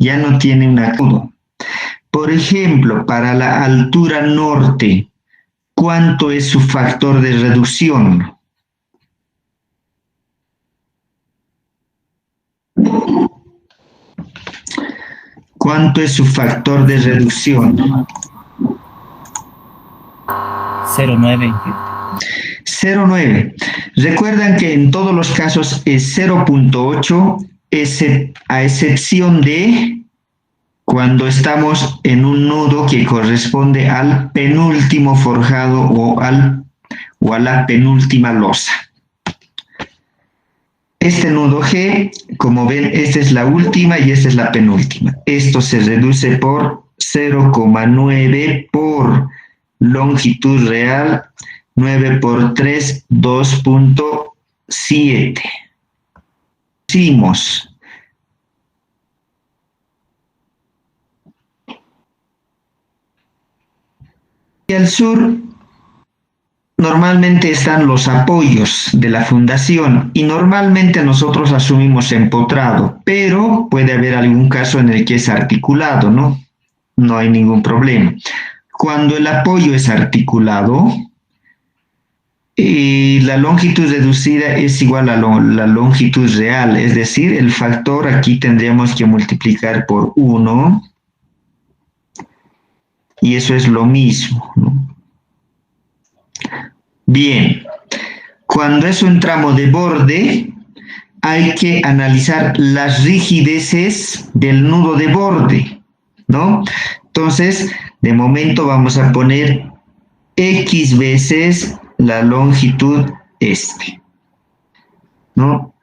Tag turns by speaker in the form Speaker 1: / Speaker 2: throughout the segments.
Speaker 1: ya no tiene un agudo. Por ejemplo, para la altura norte, ¿cuánto es su factor de reducción? ¿Cuánto es su factor de reducción?
Speaker 2: 0,9.
Speaker 1: 0,9. Recuerdan que en todos los casos es 0,8, a excepción de cuando estamos en un nudo que corresponde al penúltimo forjado o a la penúltima losa. Este nudo G, como ven, esta es la última y esta es la penúltima. Esto se reduce por 0,9 por longitud real, 9 por 3, 2,7. Hicimos. Y al sur normalmente están los apoyos de la fundación y normalmente nosotros asumimos empotrado, pero puede haber algún caso en el que es articulado, ¿no? No hay ningún problema. Cuando el apoyo es articulado, la longitud reducida es igual a la longitud real, es decir, el factor aquí tendríamos que multiplicar por 1 y eso es lo mismo, ¿no? Bien, cuando es un tramo de borde, hay que analizar las rigideces del nudo de borde, ¿no? Entonces, de momento vamos a poner X veces la longitud ¿no?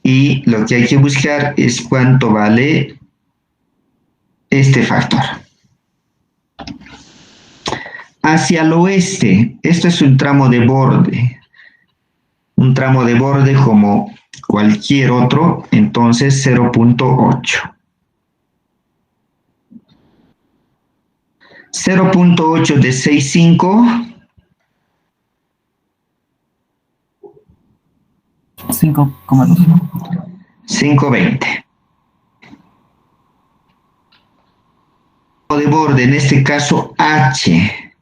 Speaker 1: Y lo que hay que buscar es cuánto vale este factor. Hacia el oeste, esto es un tramo de borde. Un tramo de borde como cualquier otro, entonces 0,8. 0,8 de 6,5.
Speaker 2: 5,2.
Speaker 1: 5,20. De borde, en este caso H,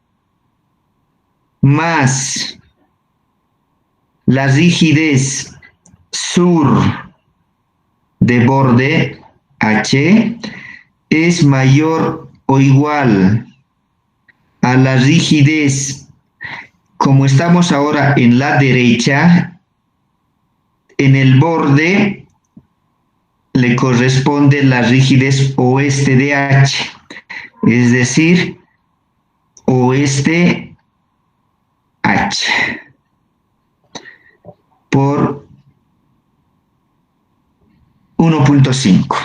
Speaker 1: más la rigidez sur de borde H es mayor o igual a la rigidez, como estamos ahora en la derecha, en el borde le corresponde la rigidez oeste de H, es decir, oeste H por 1,5.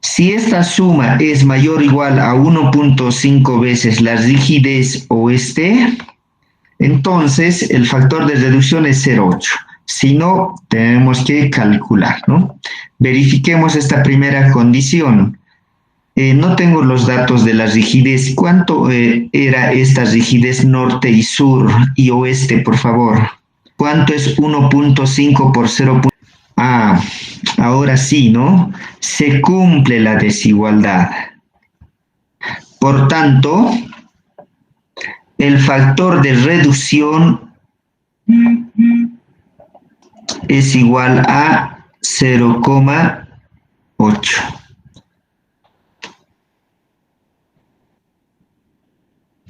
Speaker 1: Si esta suma es mayor o igual a 1,5 veces la rigidez oeste, entonces el factor de reducción es 0,8. Si no, tenemos que calcular, ¿no? Verifiquemos esta primera condición. No tengo los datos de la rigidez. ¿Cuánto era esta rigidez norte y sur y oeste, por favor? ¿Cuánto es 1,5 por 0? Ah, ahora sí, ¿no? Se cumple la desigualdad. Por tanto, el factor de reducción es igual a 0,8.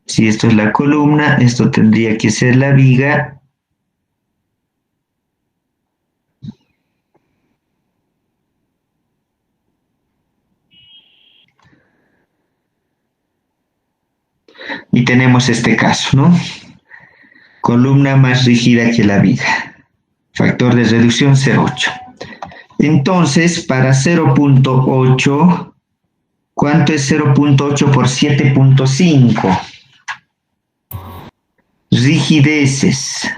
Speaker 1: Si esto es la columna, esto tendría que ser la viga. Y tenemos este caso, ¿no? Columna más rígida que la viga. Factor de reducción 0,8. Entonces, para 0,8, ¿cuánto es 0,8 por 7,5? Rigideces.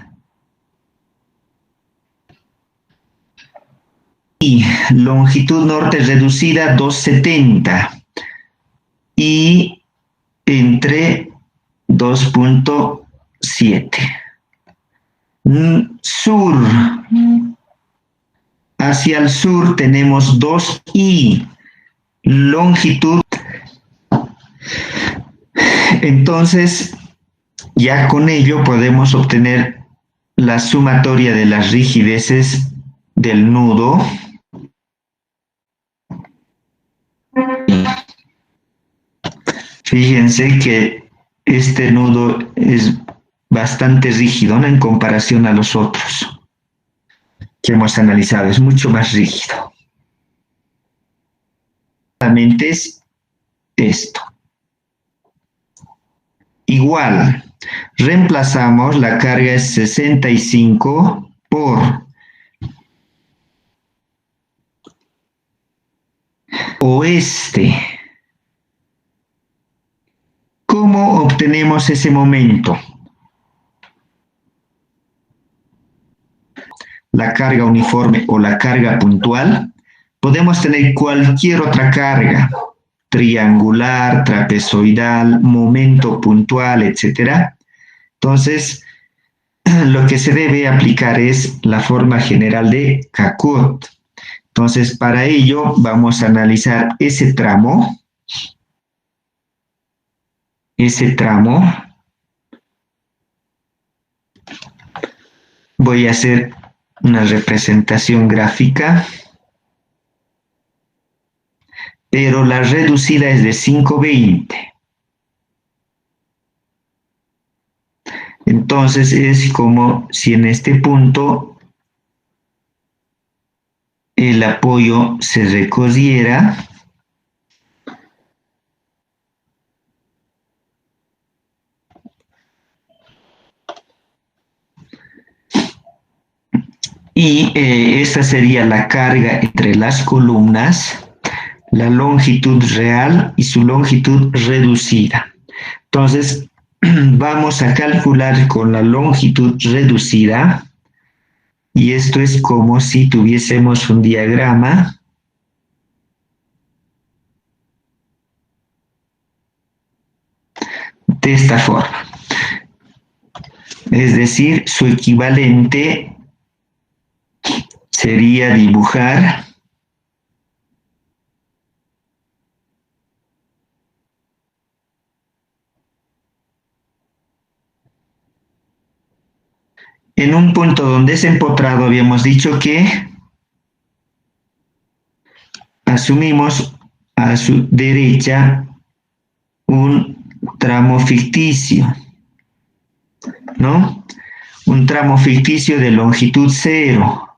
Speaker 1: Y longitud norte reducida 2,70. Y entre 2,7. Sur. Hacia el sur tenemos 2i. longitud. Entonces, ya con ello podemos obtener la sumatoria de las rigideces del nudo. Fíjense que este nudo es bastante rígido, ¿no?, en comparación a los otros que hemos analizado, es mucho más rígido. Solamente es esto. Igual, reemplazamos, la carga es 65 por oeste. ¿Cómo obtenemos ese momento? La carga uniforme o la carga puntual. Podemos tener cualquier otra carga, triangular, trapezoidal, momento puntual, etc. Entonces, lo que se debe aplicar es la forma general de Kakut. Entonces, para ello vamos a analizar ese tramo. Voy a hacer una representación gráfica, pero la reducida es de 520. Entonces es como si en este punto el apoyo se recosiera y esta sería la carga entre las columnas, la longitud real y su longitud reducida. Entonces, vamos a calcular con la longitud reducida, y esto es como si tuviésemos un diagrama de esta forma. Es decir, su equivalente sería dibujar en un punto donde es empotrado. Habíamos dicho que asumimos a su derecha un tramo ficticio, ¿no? Un tramo ficticio de longitud 0.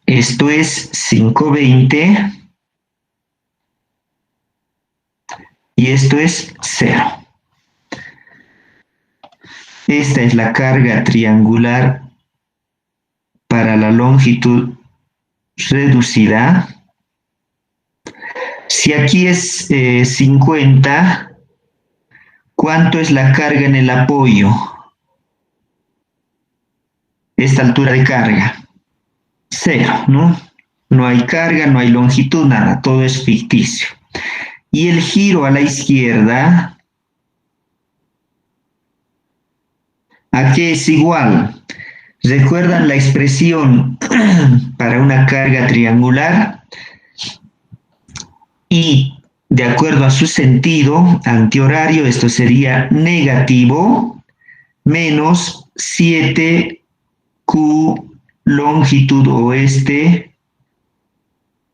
Speaker 1: Esto es 520 y esto es 0. Esta es la carga triangular para la longitud reducida. Si aquí es 50, ¿cuánto es la carga en el apoyo? Esta altura de carga. 0, ¿no? No hay carga, no hay longitud, nada, todo es ficticio. Y el giro a la izquierda, ¿a qué es igual? ¿Recuerdan la expresión para una carga triangular? Y de acuerdo a su sentido antihorario, esto sería negativo menos 7Q longitud oeste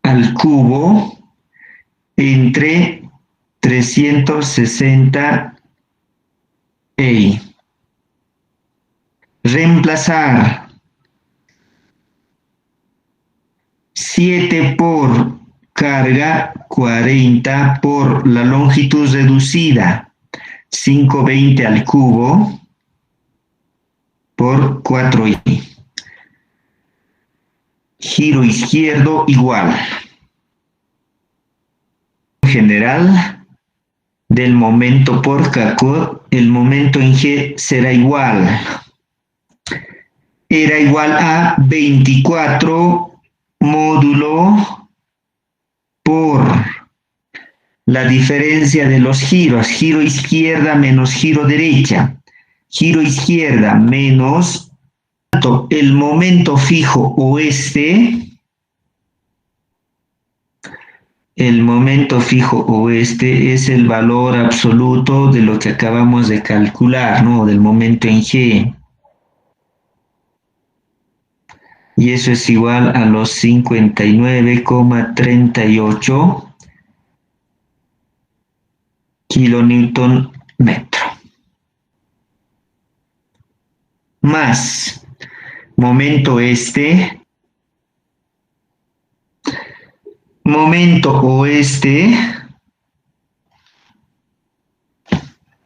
Speaker 1: al cubo entre 360 EI. Reemplazar 7 por carga 40 por la longitud reducida 520 al cubo por 4i. Giro izquierdo igual. General del momento por Kakut, el momento en G será igual. Era igual a 24 módulo por la diferencia de los giros. Giro izquierda menos giro derecha. Giro izquierda menos tanto, el momento fijo oeste, es el valor absoluto de lo que acabamos de calcular, ¿no? Del momento en G. Y eso es igual a los 59,38 kilonewton metro. Más momento oeste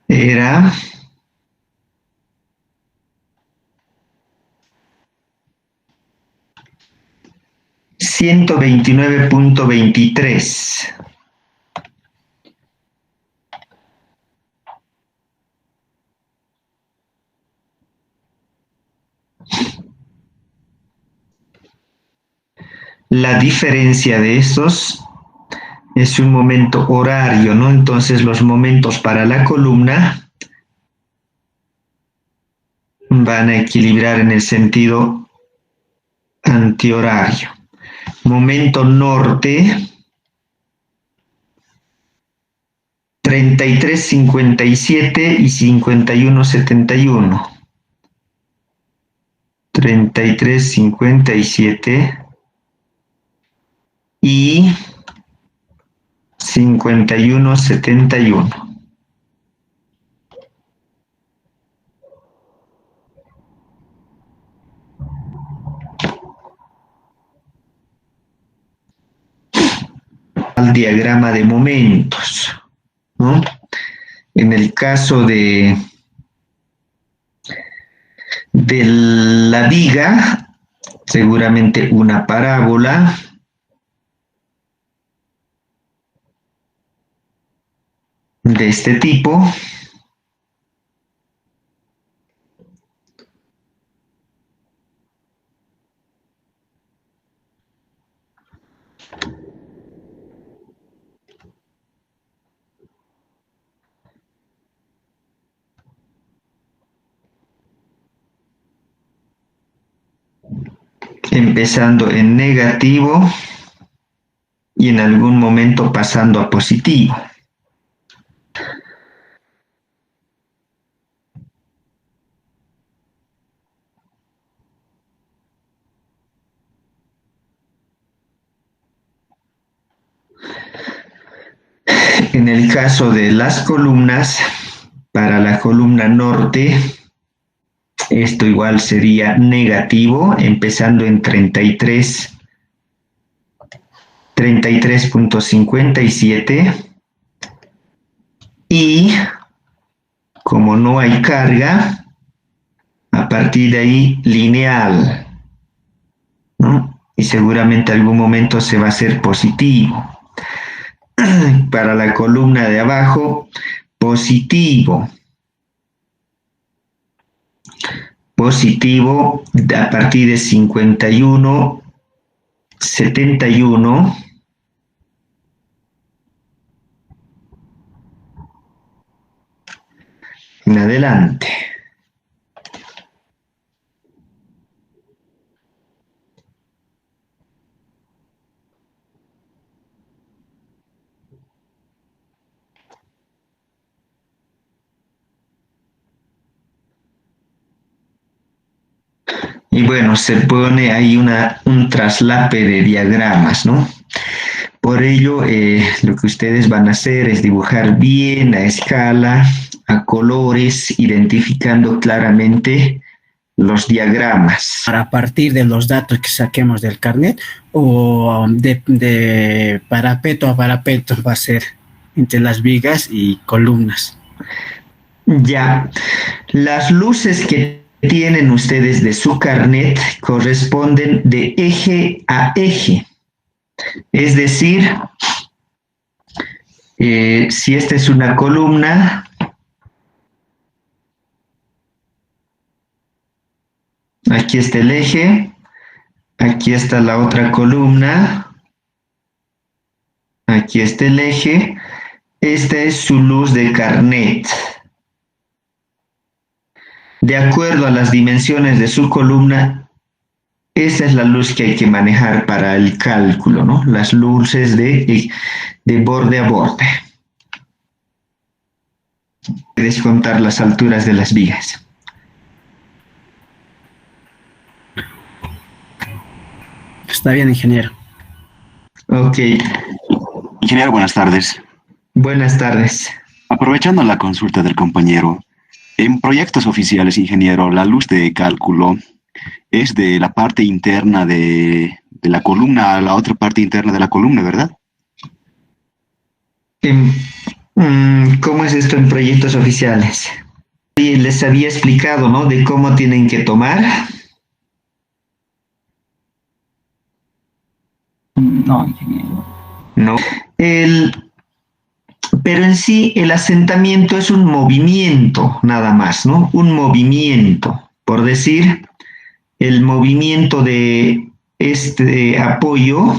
Speaker 1: era 129,23. La diferencia de estos es un momento horario, ¿no? Entonces los momentos para la columna van a equilibrar en el sentido antihorario. Momento norte, 33,57 y 51,71. 33,57 y 51,71. Al diagrama de momentos, ¿no? En el caso de la viga, seguramente una parábola de este tipo. Empezando en negativo y en algún momento pasando a positivo. En el caso de las columnas, para la columna norte, esto igual sería negativo, empezando en 33,57 y como no hay carga, a partir de ahí lineal, ¿no? Y seguramente algún momento se va a hacer positivo. Para la columna de abajo, positivo a partir de 51,71 en adelante. Y bueno, se pone ahí un traslape de diagramas, ¿no? Por ello, lo que ustedes van a hacer es dibujar bien a escala, a colores, identificando claramente los diagramas.
Speaker 3: A partir de los datos que saquemos del carnet o de parapeto a parapeto va a ser entre las vigas y columnas.
Speaker 1: Ya, las luces que tienen ustedes de su carnet corresponden de eje a eje. Es decir, si esta es una columna, aquí está el eje, aquí está la otra columna, aquí está el eje, esta es su luz de carnet. de acuerdo a las dimensiones de su columna, esa es la luz que hay que manejar para el cálculo, ¿no? Las luces de borde a borde. Puedes contar las alturas de las vigas.
Speaker 3: Está bien, ingeniero.
Speaker 1: Ok,
Speaker 4: Ingeniero, buenas tardes.
Speaker 1: buenas tardes.
Speaker 4: Aprovechando la consulta del compañero, en proyectos oficiales, ingeniero, la luz de cálculo es de la parte interna de la columna a la otra parte interna de la columna, ¿verdad?
Speaker 1: ¿Cómo es esto en proyectos oficiales? Y les había explicado, ¿no? De cómo tienen que tomar.
Speaker 2: No, ingeniero.
Speaker 1: No. Pero en sí el asentamiento es un movimiento, nada más, ¿no? Un movimiento. Por decir, el movimiento de este apoyo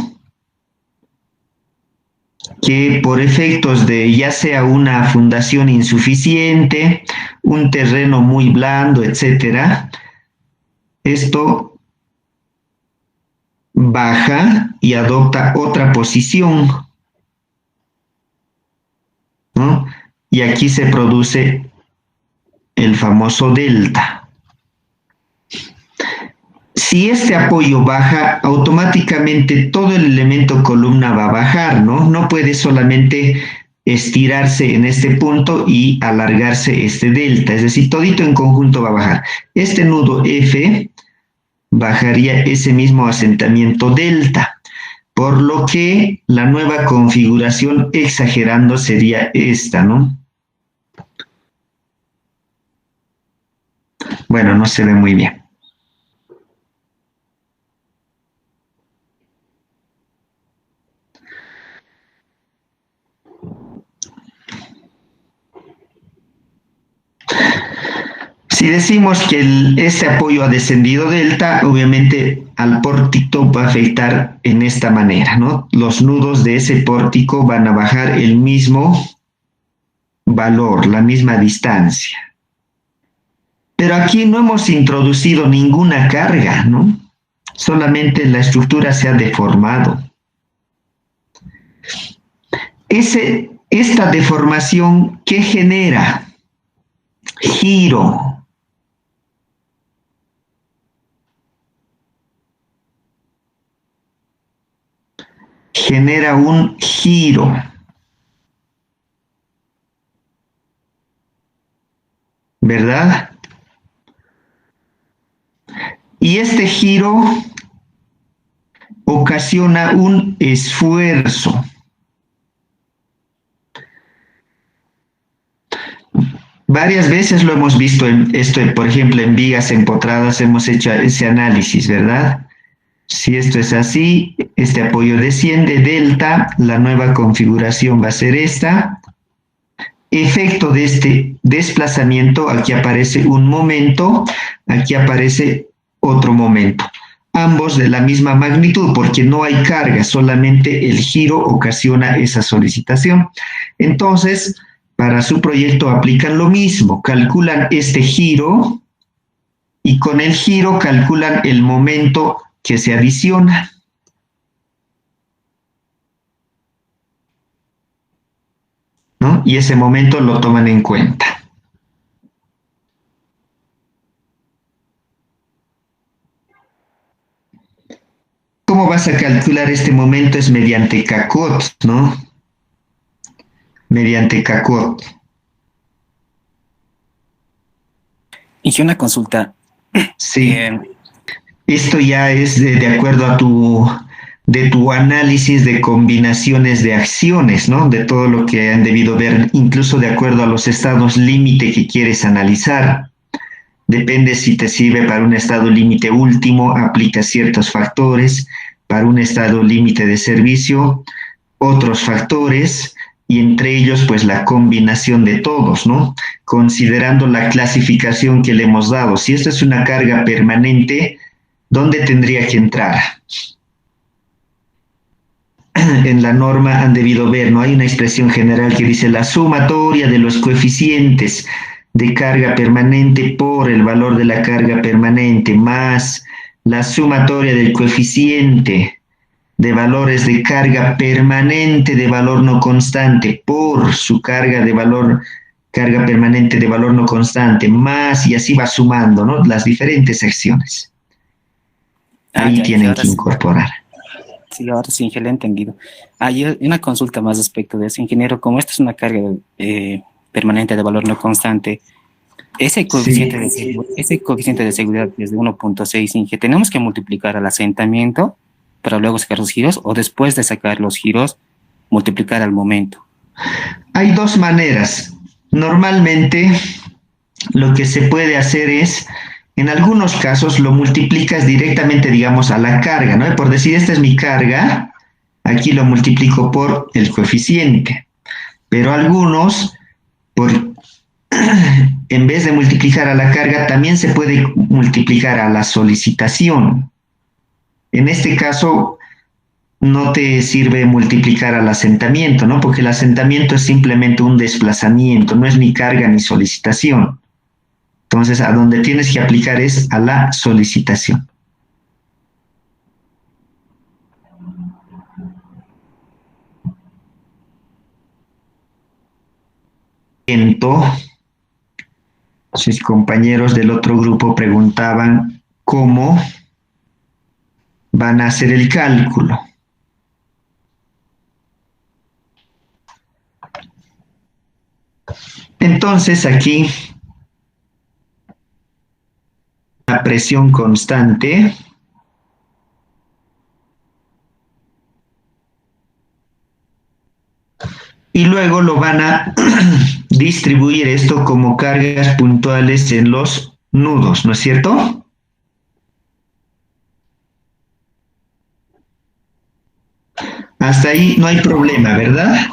Speaker 1: que por efectos de ya sea una fundación insuficiente, un terreno muy blando, etcétera, esto baja y adopta otra posición, ¿no? Y aquí se produce el famoso delta. Si este apoyo baja, automáticamente todo el elemento columna va a bajar, ¿no? No puede solamente estirarse en este punto y alargarse este delta, es decir, todito en conjunto va a bajar. Este nudo F bajaría ese mismo asentamiento delta, por lo que la nueva configuración exagerando sería esta, ¿no? Bueno, no se ve muy bien. Si decimos que este apoyo ha descendido delta, obviamente al pórtico va a afectar en esta manera, ¿no? Los nudos de ese pórtico van a bajar el mismo valor, la misma distancia. Pero aquí no hemos introducido ninguna carga, ¿no? Solamente la estructura se ha deformado. Esta deformación, ¿qué genera? Giro. Genera un giro. ¿Verdad? Y este giro ocasiona un esfuerzo. Varias veces lo hemos visto en esto, por ejemplo, en vigas empotradas hemos hecho ese análisis, ¿verdad? Si esto es así, este apoyo desciende, delta, la nueva configuración va a ser esta. Efecto de este desplazamiento, aquí aparece un momento, aquí aparece otro momento. Ambos de la misma magnitud, porque no hay carga, solamente el giro ocasiona esa solicitación. Entonces, para su proyecto aplican lo mismo, calculan este giro y con el giro calculan el momento que se adiciona. ¿No? Y ese momento lo toman en cuenta. ¿Cómo vas a calcular este momento? Es mediante CACOT, ¿no? Mediante CACOT.
Speaker 2: Y una consulta.
Speaker 1: Sí. Esto ya es de acuerdo a tu análisis de combinaciones de acciones, ¿no? De todo lo que han debido ver, incluso de acuerdo a los estados límite que quieres analizar. Depende si te sirve para un estado límite último, aplica ciertos factores, para un estado límite de servicio, otros factores, y entre ellos, pues, la combinación de todos, ¿no? Considerando la clasificación que le hemos dado. Si esta es una carga permanente, ¿dónde tendría que entrar? En la norma han debido ver, ¿no? Hay una expresión general que dice la sumatoria de los coeficientes de carga permanente por el valor de la carga permanente más la sumatoria del coeficiente de valores de carga permanente de valor no constante por su carga permanente de valor no constante, más, y así va sumando, ¿no? Las diferentes secciones. Ahí
Speaker 2: ya,
Speaker 1: tienen
Speaker 2: ahora
Speaker 1: que
Speaker 2: sí.
Speaker 1: incorporar.
Speaker 2: Sí, ahora sí, ingeniero, he entendido. Hay una consulta más respecto de eso, ingeniero. Como esta es una carga permanente de valor no constante, ese coeficiente,
Speaker 1: Sí.
Speaker 2: ese coeficiente de seguridad es de 1.6, Inge, ¿tenemos que multiplicar al asentamiento para luego sacar los giros, o después de sacar los giros, multiplicar al momento?
Speaker 1: Hay dos maneras. Normalmente lo que se puede hacer es, en algunos casos lo multiplicas directamente, digamos, a la carga, ¿no? Por decir, esta es mi carga, aquí lo multiplico por el coeficiente. Pero algunos, en vez de multiplicar a la carga, también se puede multiplicar a la solicitación. En este caso, no te sirve multiplicar al asentamiento, ¿no? Porque el asentamiento es simplemente un desplazamiento, no es ni carga ni solicitación. Entonces, a donde tienes que aplicar es a la solicitación. Sus compañeros del otro grupo preguntaban cómo van a hacer el cálculo. Entonces, aquí la presión constante y luego lo van a distribuir esto como cargas puntuales en los nudos, ¿no es cierto? Hasta ahí no hay problema, ¿verdad?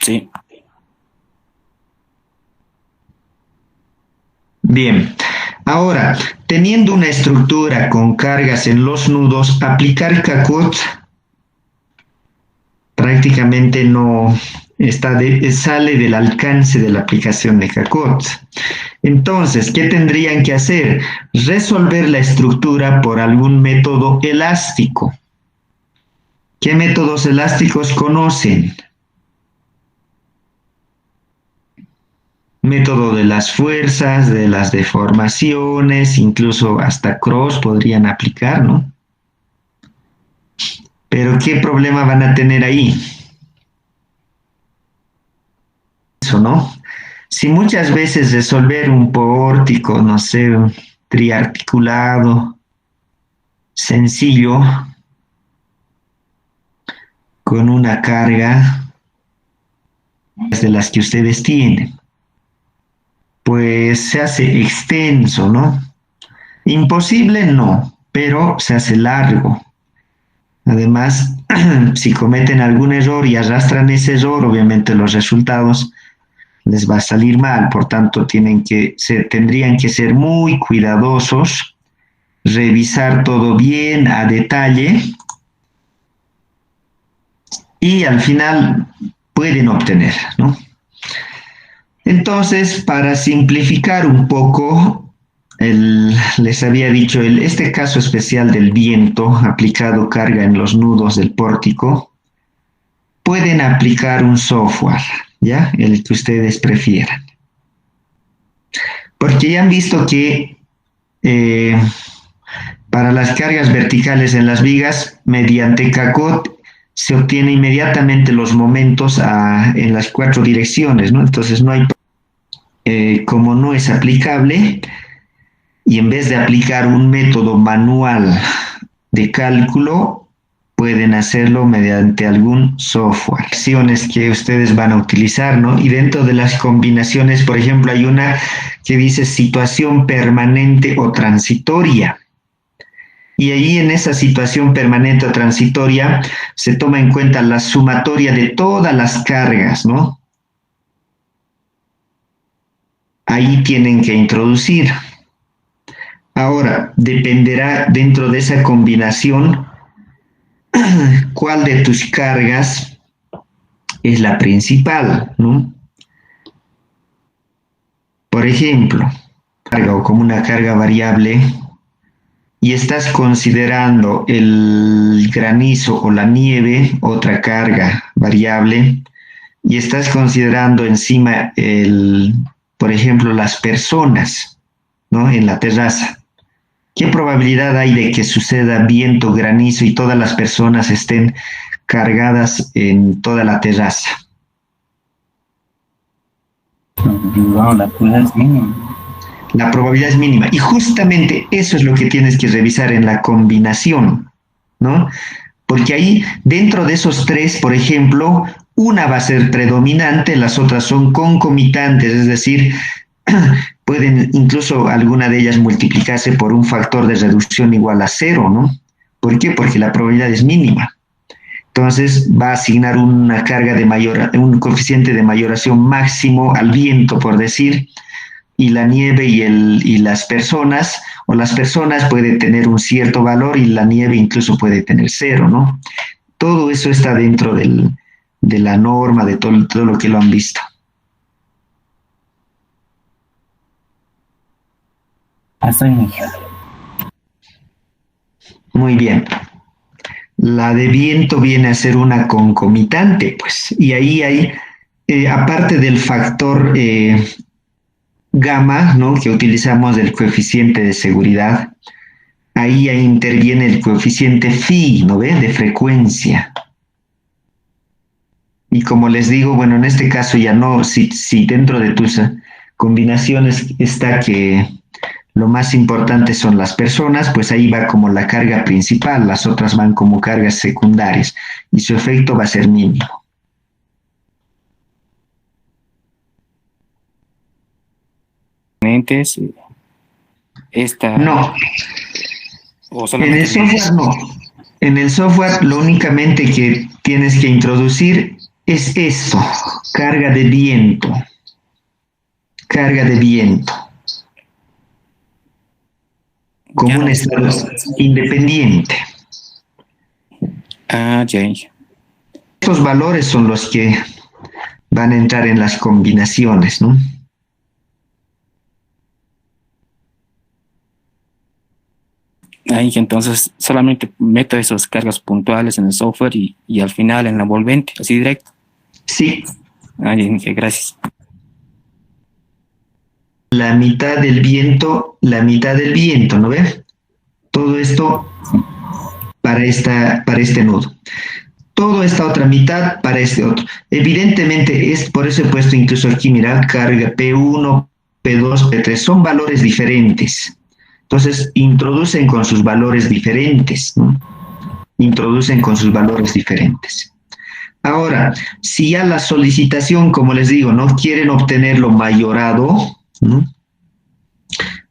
Speaker 2: Sí.
Speaker 1: Bien, ahora, teniendo una estructura con cargas en los nudos, aplicar CACOT prácticamente no sale del alcance de la aplicación de CACOT. Entonces, ¿qué tendrían que hacer? Resolver la estructura por algún método elástico. ¿Qué métodos elásticos conocen? Método de las fuerzas, de las deformaciones, incluso hasta Cross podrían aplicar, ¿no? Pero ¿qué problema van a tener ahí? Eso, ¿no? Si muchas veces resolver un pórtico, no sé, un triarticulado sencillo, con una carga de las que ustedes tienen, pues se hace extenso, ¿no? Imposible no, pero se hace largo. Además, si cometen algún error y arrastran ese error, obviamente los resultados les va a salir mal. Por tanto, tendrían que ser muy cuidadosos, revisar todo bien a detalle y al final pueden obtener, ¿no? Entonces, para simplificar un poco, les había dicho, este caso especial del viento aplicado carga en los nudos del pórtico, pueden aplicar un software, ¿ya? El que ustedes prefieran. Porque ya han visto que para las cargas verticales en las vigas, mediante CACOT, se obtiene inmediatamente los momentos en las 4 direcciones, ¿no? Entonces no hay, como no es aplicable, y en vez de aplicar un método manual de cálculo, pueden hacerlo mediante algún software. Acciones que ustedes van a utilizar, ¿no? Y dentro de las combinaciones, por ejemplo, hay una que dice situación permanente o transitoria. Y ahí en esa situación permanente o transitoria se toma en cuenta la sumatoria de todas las cargas, ¿no? Ahí tienen que introducir. Ahora, dependerá dentro de esa combinación cuál de tus cargas es la principal, ¿no? Por ejemplo, carga o como una carga variable, y estás considerando el granizo o la nieve, otra carga variable, y estás considerando encima, por ejemplo, las personas, ¿no? En la terraza. ¿Qué probabilidad hay de que suceda viento, granizo y todas las personas estén cargadas en toda la terraza?
Speaker 2: No, la probabilidad es mínima.
Speaker 1: La probabilidad es mínima. Y justamente eso es lo que tienes que revisar en la combinación, ¿no? Porque ahí, dentro de esos tres, por ejemplo, una va a ser predominante, las otras son concomitantes, es decir, pueden incluso alguna de ellas multiplicarse por un factor de reducción igual a 0, ¿no? ¿Por qué? Porque la probabilidad es mínima. Entonces va a asignar una carga de un coeficiente de mayoración máximo al viento, por decir, y la nieve y las personas, o las personas puede tener un cierto valor y la nieve incluso puede tener 0, ¿no? Todo eso está dentro de la norma, de todo lo que lo han visto. Muy bien. La de viento viene a ser una concomitante, pues, y ahí hay, aparte del factor gamma, ¿no? Que utilizamos del coeficiente de seguridad, ahí interviene el coeficiente phi, ¿no ve? De frecuencia. Y como les digo, bueno, en este caso ya no, si dentro de tus combinaciones está que lo más importante son las personas, pues ahí va como la carga principal, las otras van como cargas secundarias y su efecto va a ser mínimo.
Speaker 2: Esta,
Speaker 1: No,
Speaker 2: o
Speaker 1: en el
Speaker 2: solamente
Speaker 1: software no. En el software lo únicamente que tienes que introducir es esto, carga de viento. Carga de viento. Como un estado independiente.
Speaker 2: ya.
Speaker 1: Estos valores son los que van a entrar en las combinaciones, ¿no?
Speaker 2: Ahí entonces solamente meto esas cargas puntuales en el software y al final en la envolvente, así directo.
Speaker 1: Sí.
Speaker 2: Gracias.
Speaker 1: La mitad del viento, ¿no ves? Todo esto para este nudo. Toda esta otra mitad para este otro. Evidentemente, por eso he puesto incluso aquí, mira, carga P1, P2, P3, son valores diferentes. Entonces, introducen con sus valores diferentes, ¿no? Introducen con sus valores diferentes. Ahora, si ya la solicitación, como les digo, no quieren obtenerlo mayorado, ¿no?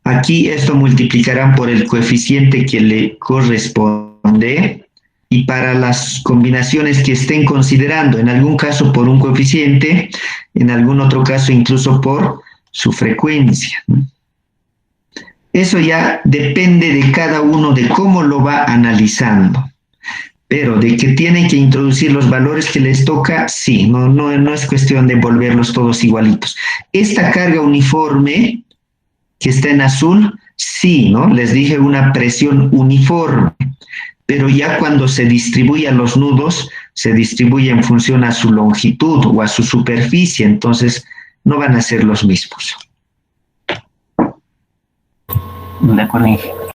Speaker 1: Aquí esto multiplicarán por el coeficiente que le corresponde y para las combinaciones que estén considerando, en algún caso por un coeficiente, en algún otro caso incluso por su frecuencia, ¿no? Eso ya depende de cada uno, de cómo lo va analizando. Pero de que tienen que introducir los valores que les toca, sí, no es cuestión de volverlos todos igualitos. Esta carga uniforme, que está en azul, sí, ¿no? Les dije una presión uniforme, pero ya cuando se distribuye a los nudos, se distribuye en función a su longitud o a su superficie, entonces no van a ser los mismos.
Speaker 2: De acuerdo, Inge.